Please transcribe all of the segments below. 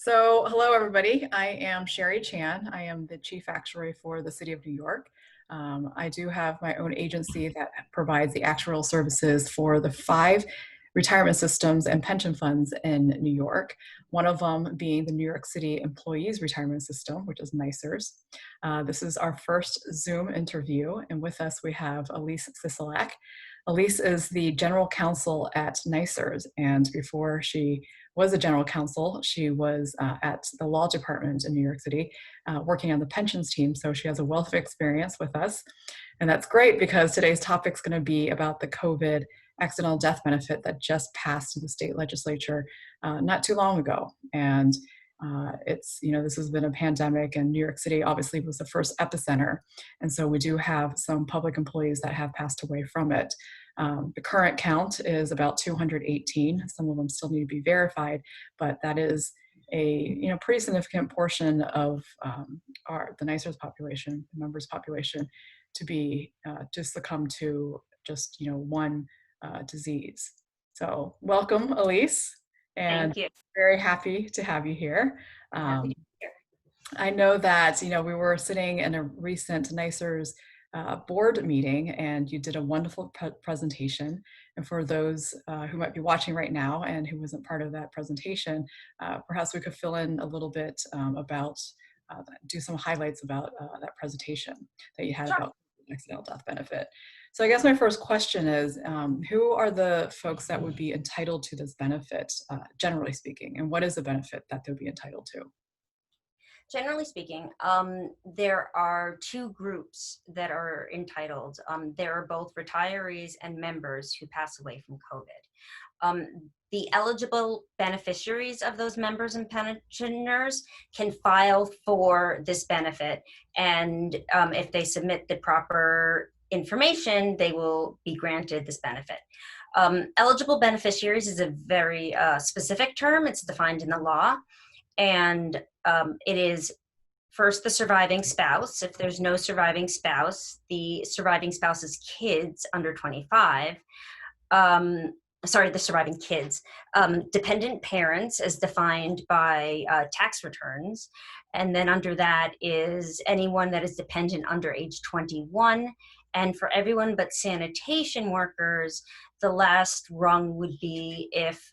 So, hello everybody. I am Sherry Chan. I am the Chief Actuary for the City of New York. I do have my own agency that provides the actuarial services for the 5 retirement systems and pension funds in New York. One of them being the New York City Employees Retirement System, which is NYCERS. This is our first Zoom interview, and with us we have Elise Sisolak. Elise is the general counsel at NYCERS, and before she was a general counsel, she was at the law department in New York City, working on the pensions team. So she has a wealth of experience with us. And that's great because today's topic is going to be about the COVID accidental death benefit that just passed in the state legislature not too long ago. And this has been a pandemic, and New York City obviously was the first epicenter. And so we do have some public employees that have passed away from it. The current count is about 218. Some of them still need to be verified, but that is a pretty significant portion of the NYCERS population, the members population, to succumb to just one disease. So welcome, Elise, and Thank you. very happy to have you here. Happy to be here. I know that we were sitting in a recent NYCERS board meeting, and you did a wonderful presentation. And for those who might be watching right now and who wasn't part of that presentation, perhaps we could fill in a little bit do some highlights about that presentation that you had Sure. about the accidental death benefit. So I guess my first question is, who are the folks that would be entitled to this benefit, generally speaking, and what is the benefit that they'll be entitled to? Generally speaking, there are 2 groups that are entitled. There are both retirees and members who pass away from COVID. The eligible beneficiaries of those members and pensioners can file for this benefit, and if they submit the proper information, they will be granted this benefit. Eligible beneficiaries is a very specific term. It's defined in the law, and it is first the surviving spouse. If there's no surviving spouse, the surviving spouse's kids under 25, the surviving kids, dependent parents as defined by tax returns. And then under that is anyone that is dependent under age 21. And for everyone but sanitation workers, the last rung would be if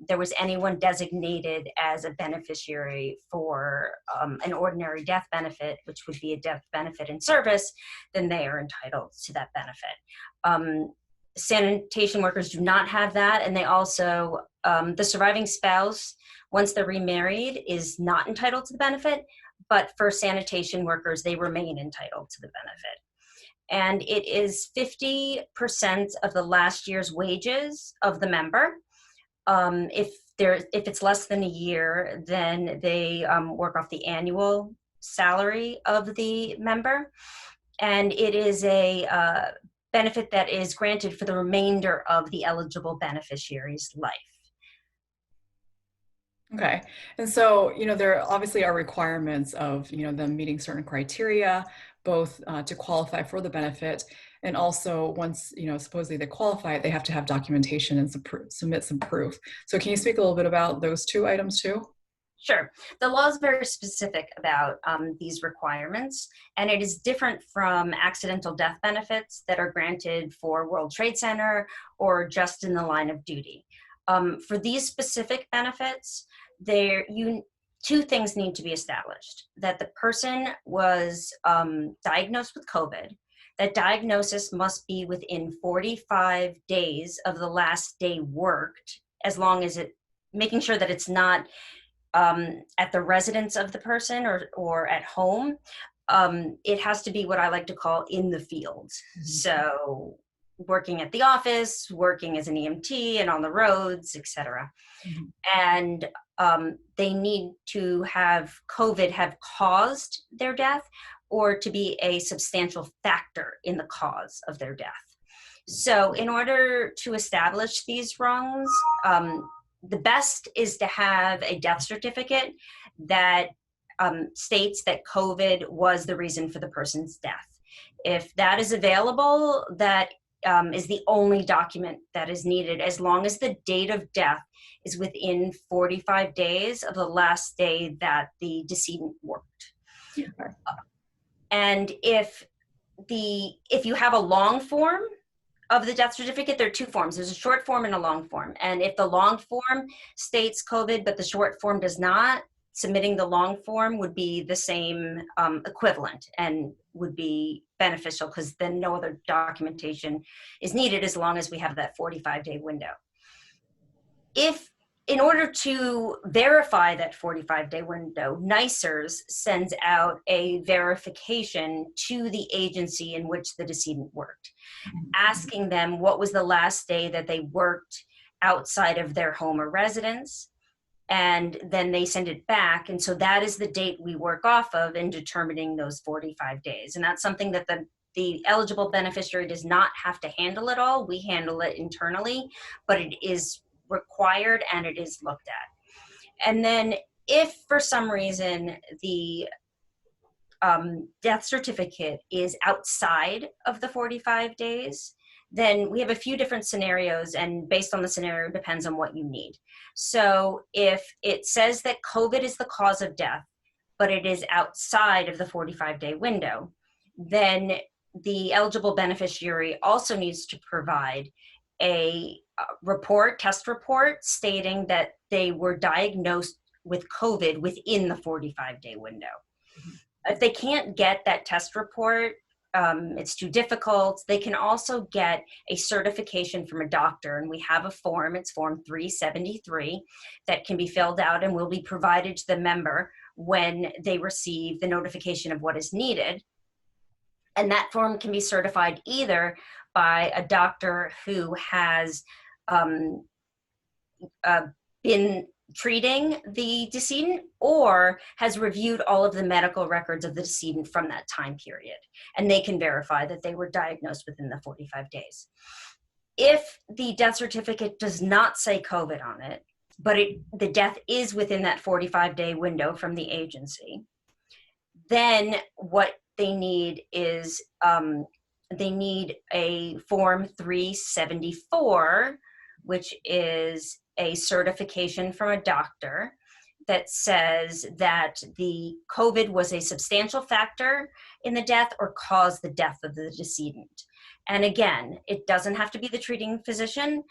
there was anyone designated as a beneficiary for an ordinary death benefit, which would be a death benefit in service, then they are entitled to that benefit. Sanitation workers do not have that, and they also, the surviving spouse, once they're remarried, is not entitled to the benefit, but for sanitation workers, they remain entitled to the benefit. And it is 50% of the last year's wages of the member. If it's less than a year, then they work off the annual salary of the member. And it is a benefit that is granted for the remainder of the eligible beneficiary's life. Okay. And so, there obviously are requirements of, them meeting certain criteria, both to qualify for the benefit, and also once, supposedly they qualify, they have to have documentation and submit some proof. So can you speak a little bit about those 2 items too? Sure. The law is very specific about these requirements, and it is different from accidental death benefits that are granted for World Trade Center or just in the line of duty. For these specific benefits, 2 things need to be established: that the person was diagnosed with COVID. That diagnosis must be within 45 days of the last day worked, as long as making sure that it's not at the residence of the person or at home. It has to be what I like to call in the field. Mm-hmm. So working at the office, working as an EMT and on the roads, etc. Mm-hmm. And they need to have COVID have caused their death, or to be a substantial factor in the cause of their death. So in order to establish these rungs, the best is to have a death certificate that states that COVID was the reason for the person's death. If that is available, that is the only document that is needed as long as the date of death is within 45 days of the last day that the decedent worked. Okay. And if you have a long form of the death certificate, there are two forms. There's a short form and a long form. And if the long form states COVID, but the short form does not, submitting the long form would be the same equivalent and would be beneficial, because then no other documentation is needed as long as we have that 45-day window. If, in order to verify that 45-day window, NYCERS sends out a verification to the agency in which the decedent worked, asking them what was the last day that they worked outside of their home or residence, and then they send it back. And so that is the date we work off of in determining those 45 days. And that's something that the eligible beneficiary does not have to handle at all. We handle it internally, but it is required and it is looked at. And then if for some reason the death certificate is outside of the 45 days, then we have a few different scenarios, and based on the scenario, it depends on what you need. So if it says that COVID is the cause of death, but it is outside of the 45-day window, then the eligible beneficiary also needs to provide a test report stating that they were diagnosed with COVID within the 45-day window. If they can't get that test report, it's too difficult, they can also get a certification from a doctor, and we have a form, it's form 373, that can be filled out and will be provided to the member when they receive the notification of what is needed. And that form can be certified either by a doctor who has been treating the decedent or has reviewed all of the medical records of the decedent from that time period, and they can verify that they were diagnosed within the 45 days. If the death certificate does not say COVID on it, but the death is within that 45-day window from the agency, then what they need is they need a form 374, which is a certification from a doctor that says that the COVID was a substantial factor in the death or caused the death of the decedent. And again, it doesn't have to be the treating physician.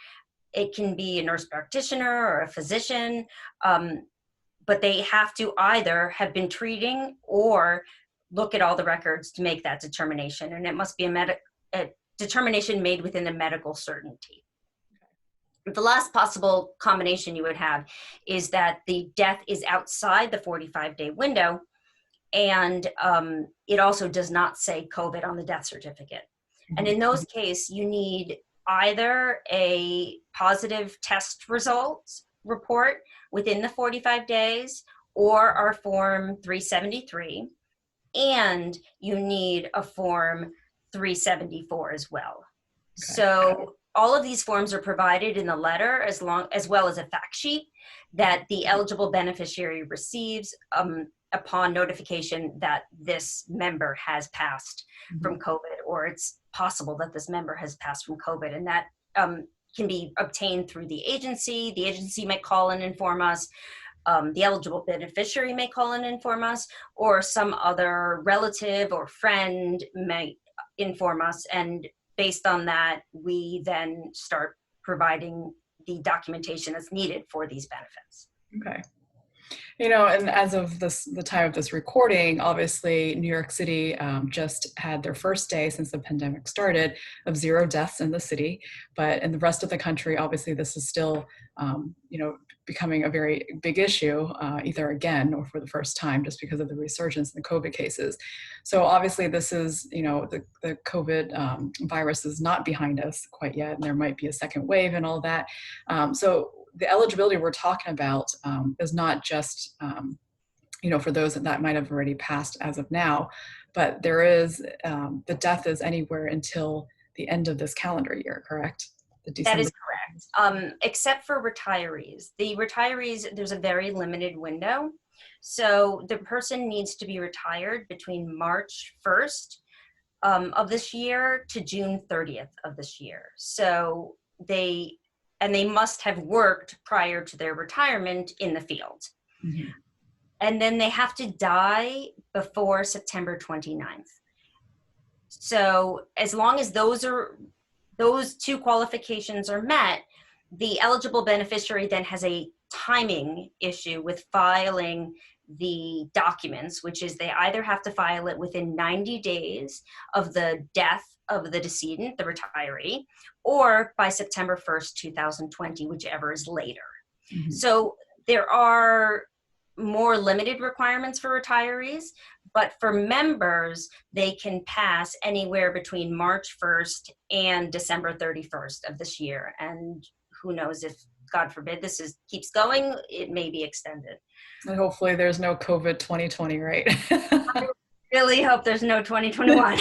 It can be a nurse practitioner or a physician, but they have to either have been treating or look at all the records to make that determination. And it must be a determination made within the medical certainty. The last possible combination you would have is that the death is outside the 45-day window, and it also does not say COVID on the death certificate. And in those cases, you need either a positive test results report within the 45 days or our form 373, and you need a form 374 as well. Okay. So all of these forms are provided in the letter as well as a fact sheet that the eligible beneficiary receives upon notification that this member has passed from COVID, or it's possible that this member has passed from COVID. And that can be obtained through the agency. The agency might call and inform us. The eligible beneficiary may call and inform us, or some other relative or friend may inform us. And based on that, we then start providing the documentation that's needed for these benefits. Okay. You know, and as of the time of this recording, obviously New York City just had their first day since the pandemic started of 0 deaths in the city. But in the rest of the country, obviously this is still, becoming a very big issue, either again or for the first time, just because of the resurgence in the COVID cases. So obviously this is, the COVID virus is not behind us quite yet, and there might be a second wave and all that. So the eligibility we're talking about is not just, for those that might have already passed as of now, but there is, the death is anywhere until the end of this calendar year, correct? That is correct, except for retirees. The retirees, there's a very limited window. So the person needs to be retired between March 1st of this year to June 30th of this year. So they must have worked prior to their retirement in the field. Mhm. And then they have to die before September 29th. So as long as those two qualifications are met, the eligible beneficiary then has a timing issue with filing the documents, which is they either have to file it within 90 days of the death of the decedent, the retiree, or by September 1st, 2020, whichever is later. Mhm. So there are more limited requirements for retirees, but for members, they can pass anywhere between March 1st and December 31st of this year. And who knows, if God forbid keeps going, it may be extended. And hopefully there's no COVID 2020, right? Really hope there's no 2021.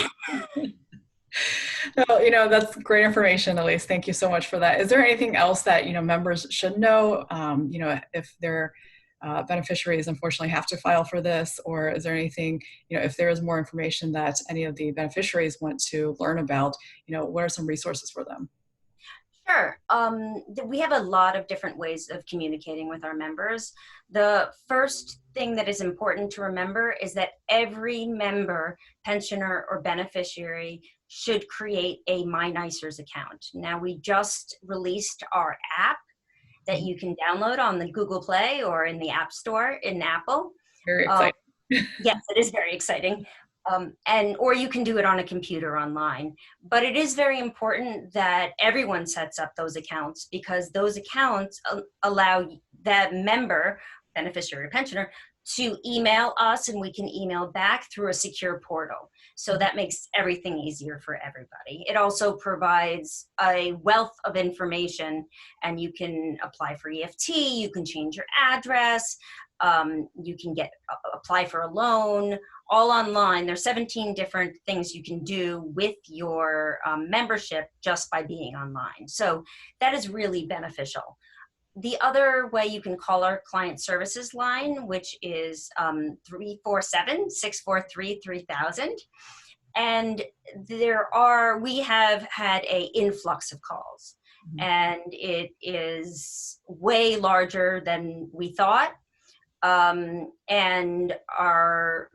Well, that's great information, Elise. Thank you so much for that. Is there anything else that, members should know, if their beneficiaries unfortunately have to file for this, or is there anything, if there is more information that any of the beneficiaries want to learn about, what are some resources for them? Sure. We have a lot of different ways of communicating with our members. The first thing that is important to remember is that every member, pensioner, or beneficiary should create a My NYCERS account. Now, we just released our app that you can download on the Google Play or in the App Store in Apple. Very exciting. Yes, it is very exciting. Or you can do it on a computer online. But it is very important that everyone sets up those accounts, because those accounts allow that member, beneficiary or pensioner, to email us, and we can email back through a secure portal. So that makes everything easier for everybody. It also provides a wealth of information, and you can apply for EFT, you can change your address, you can apply for a loan, all online. There's 17 different things you can do with your membership just by being online. So that is really beneficial. The other way, you can call our client services line, which is 347-643-3000. And we have had an influx of calls, and it is way larger than we thought. And our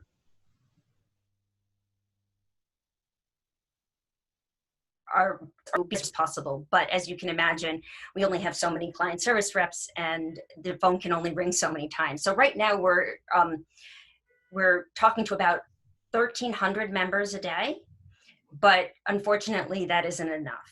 as possible. But as you can imagine, we only have so many client service reps, and the phone can only ring so many times. So right now we're talking to about 1,300 members a day, but unfortunately that isn't enough.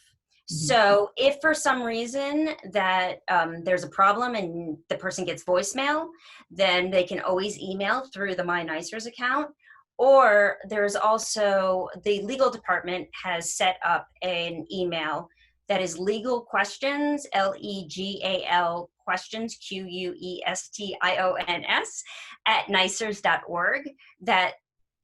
So if for some reason that there's a problem and the person gets voicemail, then they can always email through the My NYCERS account. Or there's also, the legal department has set up an email that is legal questions, LEGAL questions, QUESTIONS, at NYCERS.org, that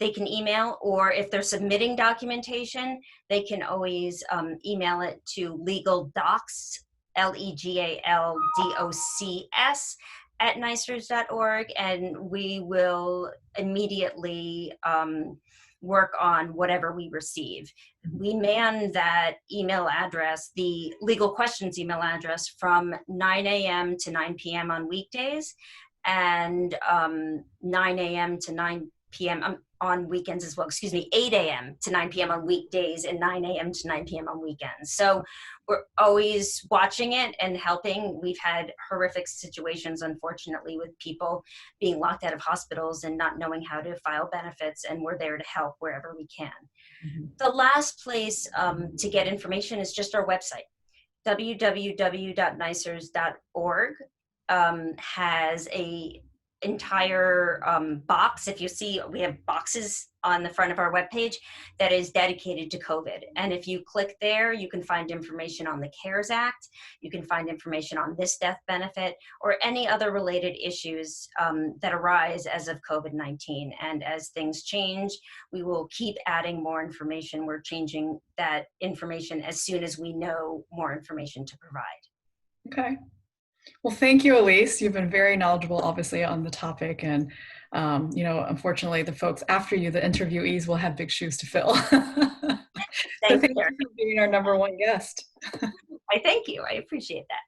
they can email. Or if they're submitting documentation, they can always email it to legal docs, LEGALDOCS, at NYCERS.org, and we will immediately work on whatever we receive. We man that email address, the legal questions email address, from 9 a.m. to 9 p.m. on weekdays, and 9 a.m. to 9 p.m. On weekends as well, 8 a.m. to 9 p.m. on weekdays, and 9 a.m. to 9 p.m. on weekends. So we're always watching it and helping. We've had horrific situations, unfortunately, with people being locked out of hospitals and not knowing how to file benefits, and we're there to help wherever we can. The last place to get information is just our website. www.nycers.org has a entire box. If you see, we have boxes on the front of our webpage that is dedicated to COVID. And if you click there, you can find information on the CARES Act, you can find information on this death benefit, or any other related issues that arise as of COVID-19. And as things change, we will keep adding more information. We're changing that information as soon as we know more information to provide. Okay. Well, thank you, Elise. You've been very knowledgeable, obviously, on the topic. And, unfortunately, the folks after you, the interviewees, will have big shoes to fill. So Thanks, thank Sarah. you for being our number one guest. I thank you. I appreciate that.